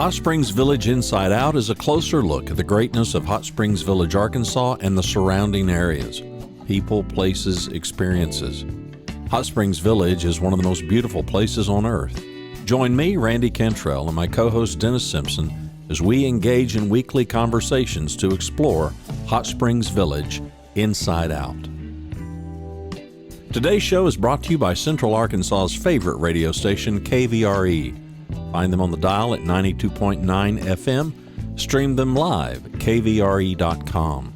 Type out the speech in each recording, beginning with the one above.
Hot Springs Village Inside Out is a closer look at the greatness of Hot Springs Village, Arkansas and the surrounding areas. People, places, experiences. Hot Springs Village is one of the most beautiful places on earth. Join me, Randy Cantrell, and my co-host Dennis Simpson as we engage in weekly conversations to explore Hot Springs Village Inside Out. Today's show is brought to you by Central Arkansas's favorite radio station, KVRE. Find them on the dial at 92.9 FM. Stream them live at kvre.com.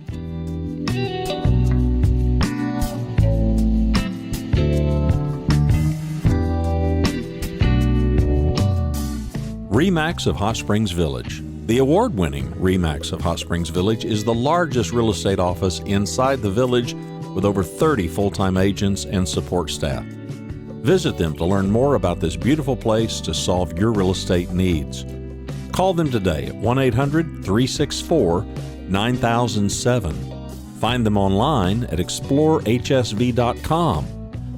RE/MAX of Hot Springs Village. The award-winning RE/MAX of Hot Springs Village is the largest real estate office inside the village with over 30 full-time agents and support staff. Visit them to learn more about this beautiful place to solve your real estate needs. Call them today at 1-800-364-9007. Find them online at explorehsv.com.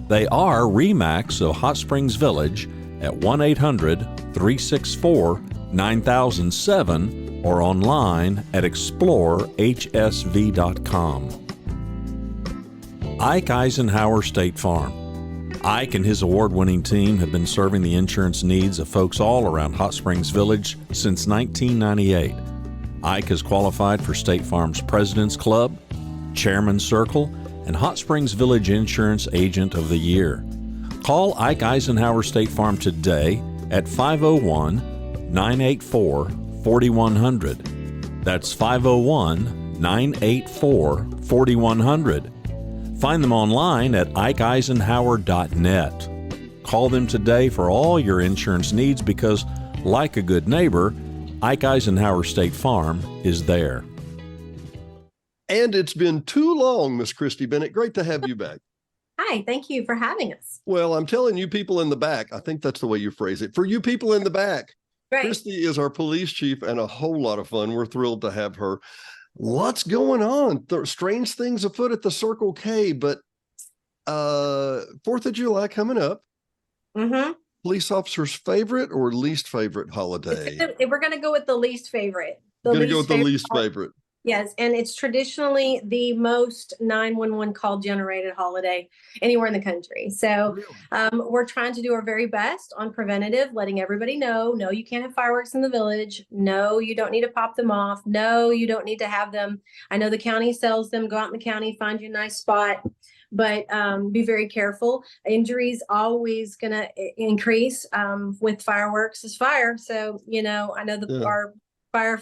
They are RE/MAX of Hot Springs Village at 1-800-364-9007 or online at explorehsv.com. Ike Eisenhower State Farm. Ike and his award-winning team have been serving the insurance needs of folks all around Hot Springs Village since 1998. Ike has qualified for State Farm's President's Club, Chairman's Circle, and Hot Springs Village Insurance Agent of the Year. Call Ike Eisenhower State Farm today at 501-984-4100. That's 501-984-4100. Find them online at ikeeisenhower.net. Call them today for all your insurance needs because, like a good neighbor, Ike Eisenhower State Farm is there. And it's been too long, Miss Christy Bennett. Great to have you back. Hi, thank you for having us. Well, I'm telling you people in the back, I think that's the way you phrase it. For you people in the back, Right. Christy is our police chief and a whole lot of fun. We're thrilled to have her. What's going on? Strange things afoot at the Circle K, but 4th of July coming up. Mm-hmm. Police officer's favorite or least favorite holiday? We're going to go with the least favorite. Going to go with the least favorite. Yes, and it's traditionally the most 911 call generated holiday anywhere in the country. So we're trying to do our very best on preventative, letting everybody know, no, you can't have fireworks in the village. No, you don't need to pop them off. No, you don't need to have them. I know the county sells them. Go out in the county, find you a nice spot. But be very careful. Injuries always going to increase with fireworks is fire. So, I know our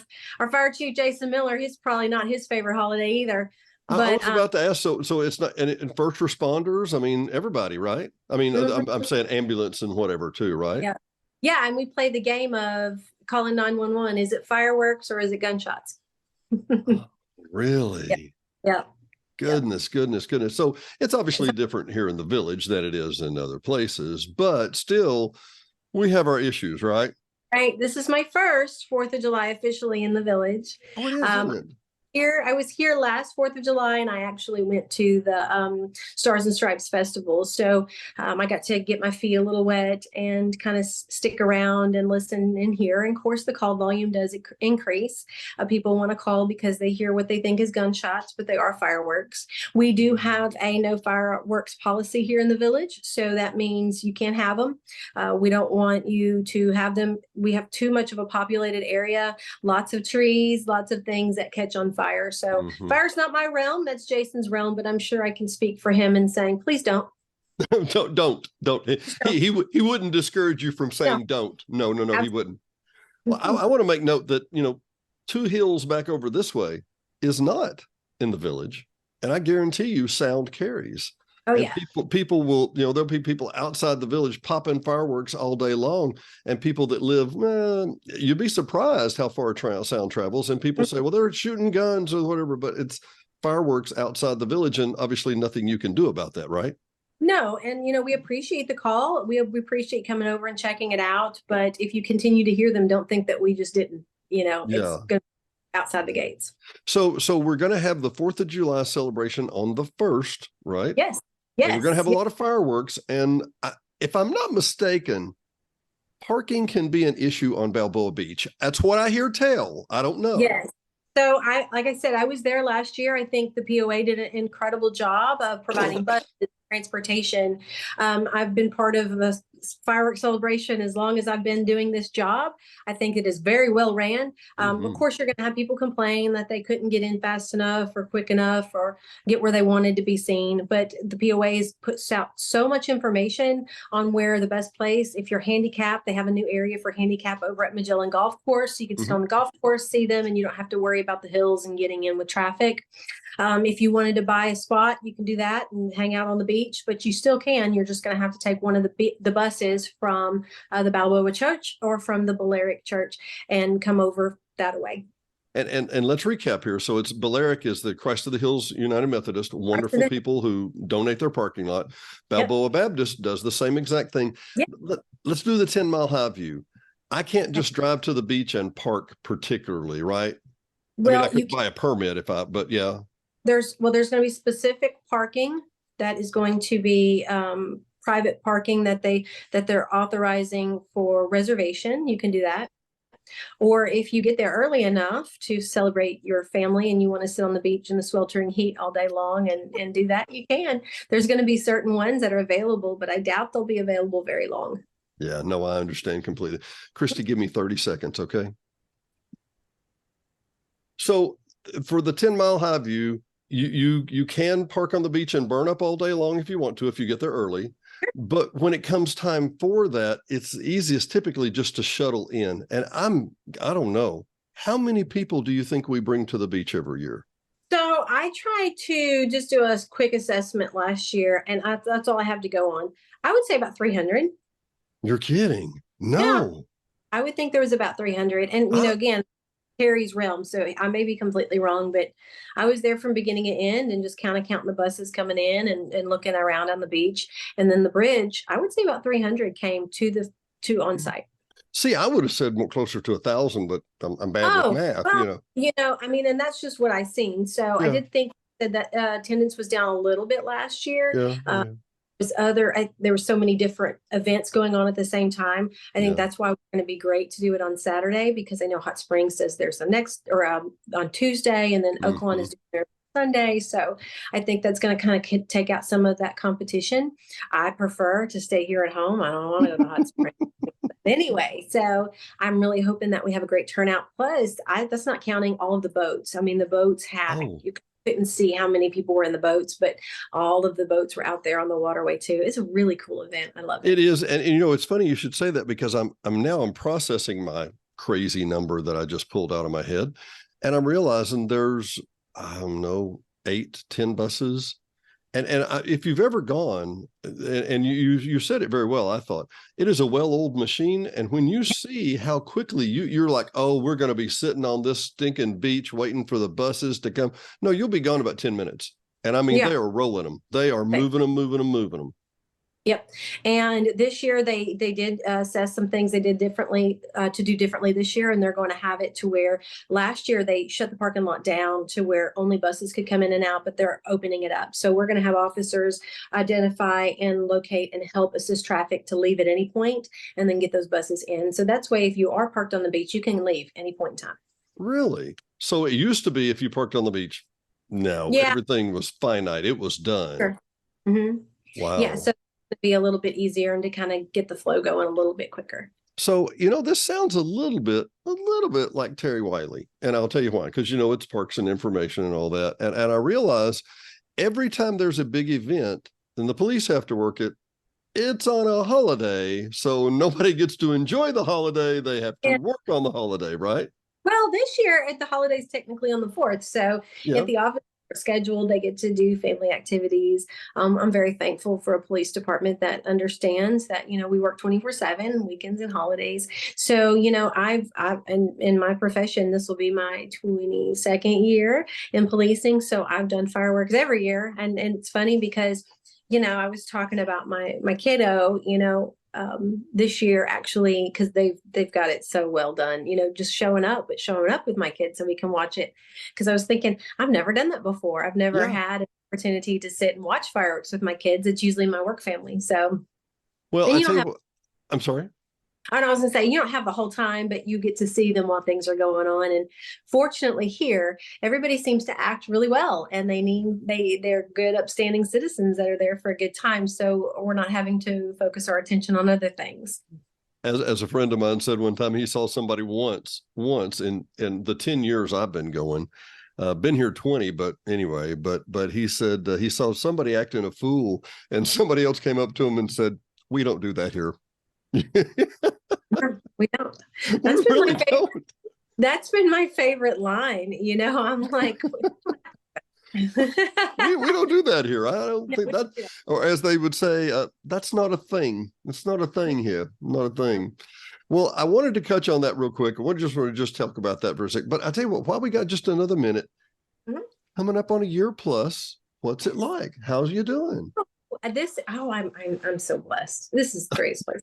fire chief Jason Miller, he's probably not his favorite holiday either. But I was about to ask, so it's not, and first responders, I mean, everybody, right? I mean, I'm saying ambulance and whatever too, right? Yeah, and we play the game of calling 911. Is it fireworks or is it gunshots? Really? Yeah. Goodness. So it's obviously different here in the village than it is in other places, but still we have our issues, right? Right. This is my first 4th of July officially in the village. Oh, it is, isn't it? I was here last 4th of July, and I actually went to the Stars and Stripes Festival. So I got to get my feet a little wet and kind of stick around and listen and hear. And of course, the call volume does increase. People want to call because they hear what they think is gunshots, but they are fireworks. We do have a no fireworks policy here in the village. So that means you can't have them. We don't want you to have them. We have too much of a populated area, lots of trees, lots of things that catch on fire. So fire's not my realm. That's Jason's realm, but I'm sure I can speak for him in saying, please don't. Don't. He wouldn't discourage you from saying don't. No, he wouldn't. Well, I want to make note that, 2 hills back over this way is not in the village. And I guarantee you sound carries. Oh, and yeah. People will, there'll be people outside the village popping fireworks all day long. And people that live, you'd be surprised how far sound travels. And people say, well, they're shooting guns or whatever, but it's fireworks outside the village. And obviously nothing you can do about that, right? No. And, we appreciate the call. We appreciate coming over and checking it out. But if you continue to hear them, don't think that we just didn't, it's good outside the gates. So we're going to have the 4th of July celebration on the 1st, right? Yes. And we're going to have a lot of fireworks. And if I'm not mistaken, Parking can be an issue on Balboa Beach. That's what I hear tell. I don't know. Yes. So like I said, I was there last year. I think the POA did an incredible job of providing buses, transportation. I've been part of the fireworks celebration as long as I've been doing this job. I think it is very well ran. Of course, you're going to have people complain that they couldn't get in fast enough or quick enough or get where they wanted to be seen. But the POAs puts out so much information on where the best place. If you're handicapped, they have a new area for handicap over at Magellan Golf Course. So you can sit on the golf course, see them, and you don't have to worry about the hills and getting in with traffic. If you wanted to buy a spot, you can do that and hang out on the beach, but you still can. You're just going to have to take one of the buses from the Balboa Church or from the Balearic Church and come over that way. And let's recap here. So it's Balearic is the Christ of the Hills United Methodist, wonderful people who donate their parking lot. Balboa Baptist does the same exact thing. Let's do the 10-mile high view. I can't just drive to the beach and park particularly, right? Well, I could buy a permit but yeah. There's going to be specific parking that is going to be private parking that they're authorizing for reservation. You can do that. Or if you get there early enough to celebrate your family and you want to sit on the beach in the sweltering heat all day long and do that, you can. There's going to be certain ones that are available, but I doubt they'll be available very long. Yeah, no, I understand completely. Christy, give me 30 seconds, okay? So for the 10-mile high view, you can park on the beach and burn up all day long if you want to, if you get there early. But when it comes time for that, it's easiest typically just to shuttle in. And I don't know, how many people do you think we bring to the beach every year? So I tried to just do a quick assessment last year, and that's all I have to go on. I would say about 300. You're kidding. No. Yeah, I would think there was about 300. And, again, Terry's realm. So I may be completely wrong, but I was there from beginning to end and just kind of counting the buses coming in and looking around on the beach. And then the bridge, I would say about 300 came to on site. See, I would have said more closer to 1,000, but I'm bad with math, well, and that's just what I seen. So I did think that attendance was down a little bit last year. There were so many different events going on at the same time. I think that's why we're going to be great to do it on Saturday, because I know Hot Springs says there's the next or on Tuesday, and then Oaklawn is doing their Sunday. So I think that's going to kind of take out some of that competition. I prefer to stay here at home. I don't want to go to Hot Springs. Anyway, so I'm really hoping that we have a great turnout. Plus, that's not counting all of the boats. I mean, the boats you couldn't see how many people were in the boats, but all of the boats were out there on the waterway too. It's a really cool event. I love it. It is. And it's funny you should say that, because I'm processing my crazy number that I just pulled out of my head. And I'm realizing there's, I don't know, 8-10 buses. And if you've ever gone, and you said it very well, I thought it is a well-oiled machine. And when you see how quickly you're like, oh, we're going to be sitting on this stinking beach waiting for the buses to come. No, you'll be gone about 10 minutes. And I mean, they are rolling them. They are moving them. Yep. And this year they did assess some things they did differently to do differently this year. And they're going to have it to where last year they shut the parking lot down to where only buses could come in and out, but they're opening it up. So we're going to have officers identify and locate and help assist traffic to leave at any point and then get those buses in. So that's way, if you are parked on the beach, you can leave any point in time. Really? So it used to be if you parked on the beach, no, everything was finite. It was done. Sure. Mm-hmm. Wow. Yeah. So to be a little bit easier and to kind of get the flow going a little bit quicker. So, this sounds a little bit like Terry Wiley. And I'll tell you why, because, it's parks and information and all that. And I realize every time there's a big event and the police have to work it, it's on a holiday. So nobody gets to enjoy the holiday. They have to work on the holiday, right? Well, this year at the holidays, technically on the 4th. So at the office scheduled, they get to do family activities. I'm very thankful for a police department that understands that, we work 24/7 weekends and holidays. So, I've in my profession, this will be my 22nd year in policing. So I've done fireworks every year. And it's funny because, I was talking about my kiddo, this year, actually, because they've got it so well done, just showing up with my kids so we can watch it. Because I was thinking, I've never done that before. I've never had an opportunity to sit and watch fireworks with my kids. It's usually my work family. So, well, I tell you what, I'm sorry. And I was gonna say, you don't have the whole time, but you get to see them while things are going on. And fortunately here, everybody seems to act really well, and they're good, upstanding citizens that are there for a good time. So we're not having to focus our attention on other things. As a friend of mine said one time, he saw somebody once in the 10 years I've been going, been here 20, but anyway, but he said he saw somebody acting a fool, and somebody else came up to him and said, "We don't do that here." We don't. We really don't. That's been my favorite line. I'm like, we don't do that here. I don't think that, or as they would say, that's not a thing. It's not a thing here. Not a thing. Well, I wanted to touch on that real quick. I want to just talk about that for a second. But I tell you what, while we got just another minute, coming up on a year plus, what's it like? How's you doing? I'm so blessed. This is the greatest place.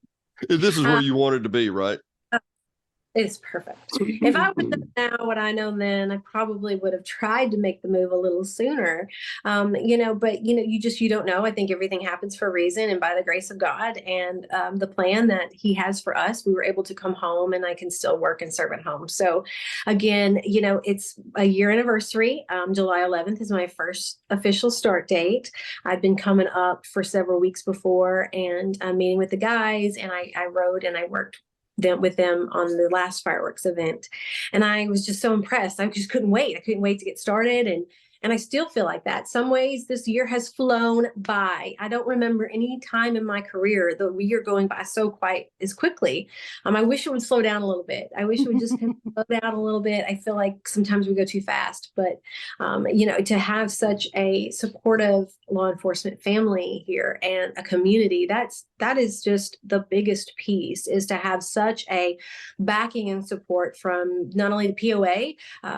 This is where you wanted to be, right? It's perfect. If I would have known now what I know then, I probably would have tried to make the move a little sooner. But you don't know. I think everything happens for a reason, and by the grace of God and the plan that He has for us, we were able to come home, and I can still work and serve at home. So again, it's a year anniversary. July 11th is my first official start date. I'd been coming up for several weeks before, and meeting with the guys, and I rode and I worked with them on the last fireworks event. And I was just so impressed. I just couldn't wait. I couldn't wait to get started. And I still feel like that. Some ways this year has flown by. I don't remember any time in my career the year going by so quite as quickly. I wish it would slow down a little bit. I wish it would just slow down a little bit. I feel like sometimes we go too fast, but to have such a supportive law enforcement family here and a community, that is just the biggest piece, is to have such a backing and support from not only the POA,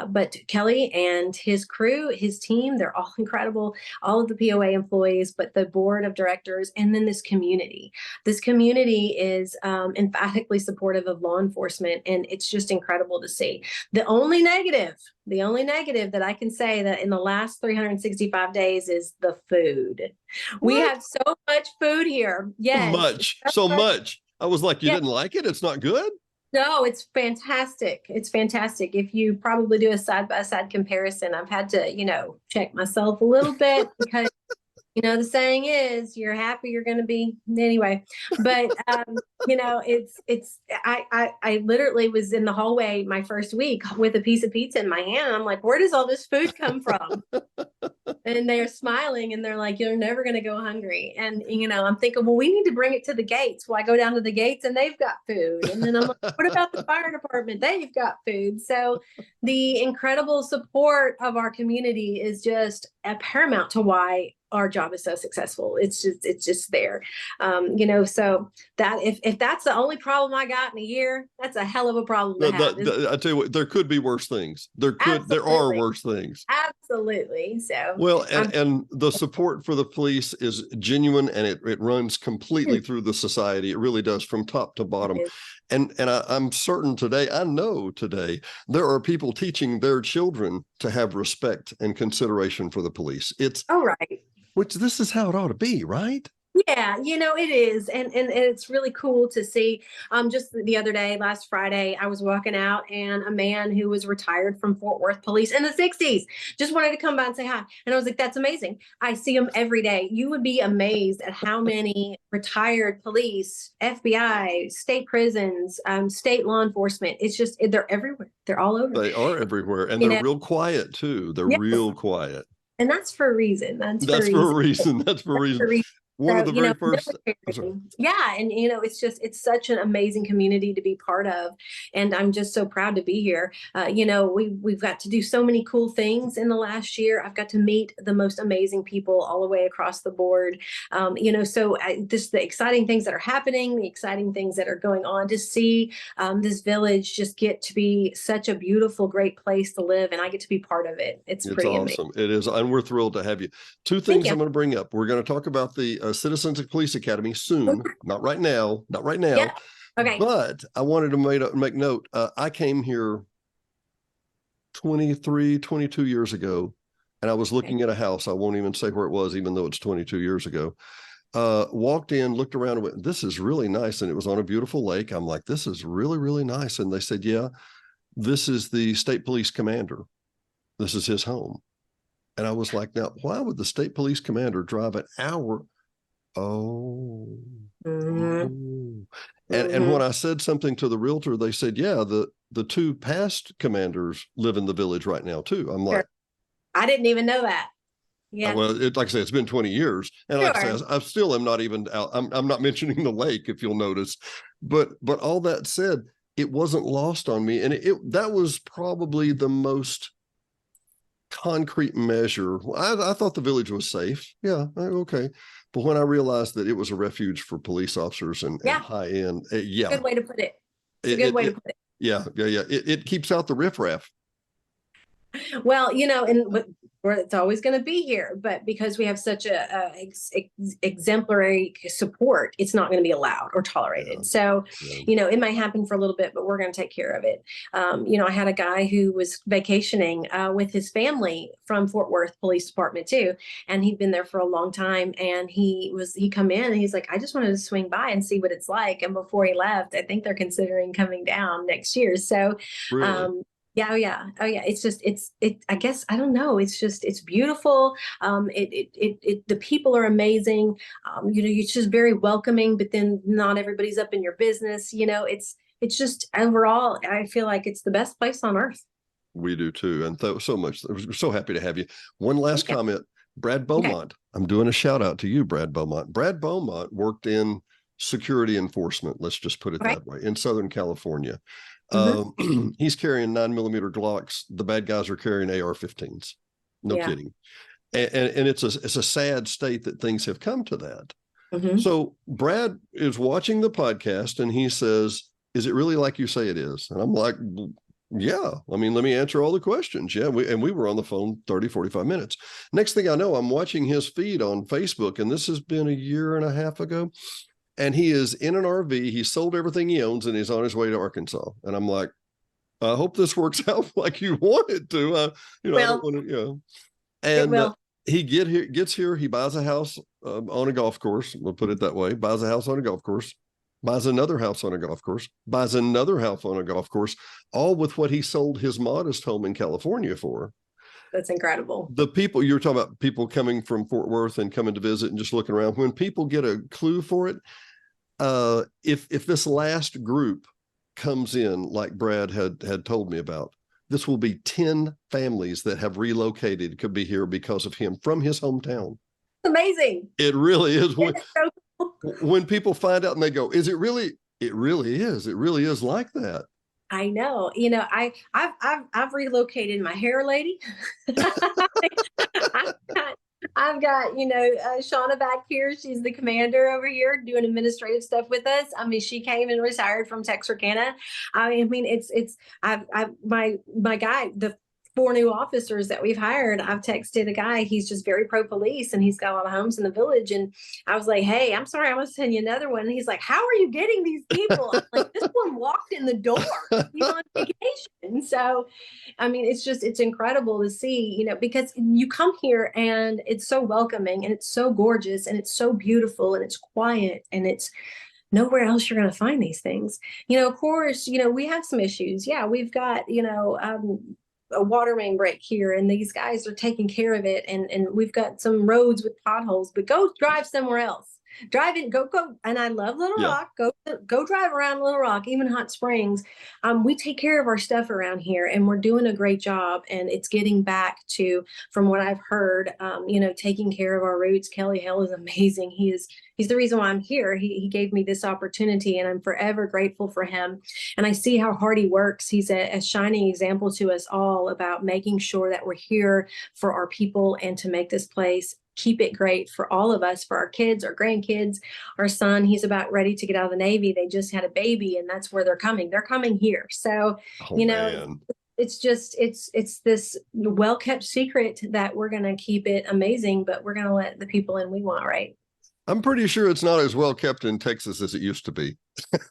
but Kelly and his crew, his team. They're all incredible, all of the POA employees, but the board of directors, and then this community. This community is emphatically supportive of law enforcement, and it's just incredible to see. The only negative that I can say that in the last 365 days is the food. We have so much food here. Yes. So much. I was like, you didn't like it? It's not good? No, it's fantastic. It's fantastic. If you probably do a side-by-side comparison, I've had to, check myself a little bit because, the saying is, you're happy you're going to be anyway. But, I literally was in the hallway my first week with a piece of pizza in my hand. I'm like, where does all this food come from? And they're smiling and they're like, you're never going to go hungry. And, I'm thinking, well, we need to bring it to the gates. Well, I go down to the gates and they've got food. And then I'm like, what about the fire department? They've got food. So the incredible support of our community is just paramount to why our job is so successful. It's just there. So that if that's the only problem I got in a year, that's a hell of a problem to have. I tell you what, there could be worse things. There are worse things. Absolutely. So well, and the support for the police is genuine, and it runs completely through the society. It really does, from top to bottom. And I'm certain today, I know today, there are people teaching their children to have respect and consideration for the police. It's right. Which this is how it ought to be, right? Yeah, it is. And it's really cool to see. Just the other day, last Friday, I was walking out and a man who was retired from Fort Worth police in the 60s just wanted to come by and say hi. And I was like, that's amazing. I see him every day. You would be amazed at how many retired police, FBI, state prisons, state law enforcement. It's just, they're everywhere. They're all over. They are everywhere. And they're real quiet too. They're real quiet. And that's for a reason. That's for a reason. One of the very first. Yeah. And, it's such an amazing community to be part of. And I'm just so proud to be here. We've got to do so many cool things in the last year. I've got to meet the most amazing people all the way across the board. The exciting things that are happening, the exciting things that are going on, to see this village just get to be such a beautiful, great place to live. And I get to be part of it. It's pretty awesome. amazing. It is. And we're thrilled to have you. Two things I'm going to bring up. We're going to talk about the Citizens Police Academy soon. Not right now. Yeah. Okay. But I wanted to make note. I came here 22 years ago, and I was looking at a house. I won't even say where it was, even though it's 22 years ago. walked in, looked around and went, this is really nice. And it was on a beautiful lake. I'm like, this is really, really nice. And they said, yeah, this is the state police commander. This is his home. And I was like, now, why would the state police commander drive an hour? Oh. Mm-hmm. And when I said something to the realtor, they said, yeah, the two past commanders live in the village right now too. I'm like, I didn't even know that. Yeah. well, like I say, it's been 20 years. And like I say, I still am not even out. I'm not mentioning the lake, if you'll notice, but all that said, it wasn't lost on me. And that was probably the most concrete measure. I thought the village was safe. Yeah. Okay. But when I realized that it was a refuge for police officers and high end, Good way to put it. It's a good way to put it. Yeah. It keeps out the riffraff. Well, and it's always going to be here, but because we have such a exemplary support, it's not going to be allowed or tolerated. So, it might happen for a little bit, but we're going to take care of it. I had a guy who was vacationing with his family from Fort Worth Police Department too, and he'd been there for a long time. And he come in and he's like, I just wanted to swing by and see what it's like. And before he left, I think they're considering coming down next year. So, really? Yeah. Oh yeah. I guess, I don't know. It's beautiful. The people are amazing. It's just very welcoming, but then not everybody's up in your business. It's just overall, I feel like it's the best place on earth. We do too. And so much. We're so happy to have you. One last comment, Brad Beaumont. Okay. I'm doing a shout out to you, Brad Beaumont. Brad Beaumont worked in security enforcement. Let's just put it that way, in Southern California. Mm-hmm. He's carrying 9mm Glocks. The bad guys are carrying AR-15s. No kidding. And it's a sad state that things have come to that. Mm-hmm. So Brad is watching the podcast and he says, is it really like you say it is? And I'm like, yeah. I mean, let me answer all the questions. Yeah. We were on the phone 30, 45 minutes. Next thing I know, I'm watching his feed on Facebook, and this has been a year and a half ago. And he is in an RV. He sold everything he owns and he's on his way to Arkansas. And I'm like, I hope this works out like you want it to. I don't want to, And he gets here. He buys a house on a golf course. We'll put it that way. Buys a house on a golf course. Buys another house on a golf course. Buys another house on a golf course. All with what he sold his modest home in California for. That's incredible. The people, you were talking about people coming from Fort Worth and coming to visit and just looking around. When people get a clue for it, if this last group comes in, like Brad had told me about, this will be 10 families that have relocated, could be here because of him from his hometown. Amazing. It really is. When people find out and they go, is it really? It really is. It really is like that. I know. I've relocated my hair lady. I've got, Shauna back here. She's the commander over here doing administrative stuff with us. I mean, she came and retired from Texarkana. I mean, my guy, the 4 new officers that we've hired, I've texted a guy. He's just very pro-police and he's got a lot of homes in the village. And I was like, hey, I'm sorry, I'm going to send you another one. And he's like, how are you getting these people? I'm like, this one walked in the door. He's on vacation. So, I mean, it's incredible to see, because you come here and it's so welcoming and it's so gorgeous and it's so beautiful and it's quiet and it's nowhere else you're going to find these things. Of course, we have some issues. Yeah, we've got, a water main break here and these guys are taking care of it. And we've got some roads with potholes, but go drive somewhere else. Drive it, go. And I love Little Rock. Go drive around Little Rock, even Hot Springs. We take care of our stuff around here and we're doing a great job. And it's getting back to, from what I've heard, taking care of our roots. Kelly Hale is amazing. He's the reason why I'm here. He gave me this opportunity and I'm forever grateful for him. And I see how hard he works. He's a shining example to us all about making sure that we're here for our people and to make this place, keep it great for all of us, for our kids, our grandkids, our son. He's about ready to get out of the Navy. They just had a baby and that's where they're coming. They're coming here. So, man. It's this well-kept secret that we're going to keep it amazing, but we're going to let the people in we want, right? I'm pretty sure it's not as well kept in Texas as it used to be.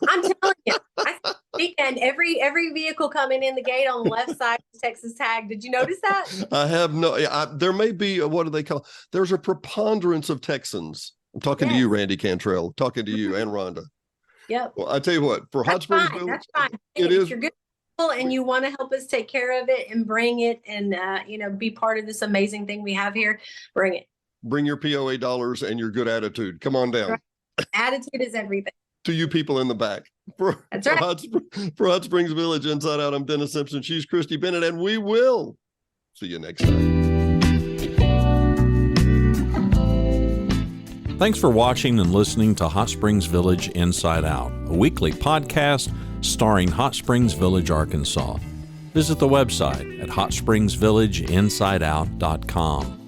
I'm telling you, and every vehicle coming in the gate on the left side is Texas tag. Did you notice that? I have no. There may be what do they call? There's a preponderance of Texans I'm talking to Yes. you, Randy Cantrell, talking to you and Rhonda. Yep. Well, I tell you what, for Hot That's Springs fine. Village, That's fine. it If is. you're good people and you want to help us take care of it and bring it and, be part of this amazing thing we have here, bring it. Bring your POA dollars and your good attitude. Come on down. Right. Attitude is everything. To you people in the back. That's right. For Hot Springs Village Inside Out, I'm Dennis Simpson. She's Christy Bennett, and we will see you next time. Thanks for watching and listening to Hot Springs Village Inside Out, a weekly podcast starring Hot Springs Village, Arkansas. Visit the website at hotspringsvillageinsideout.com.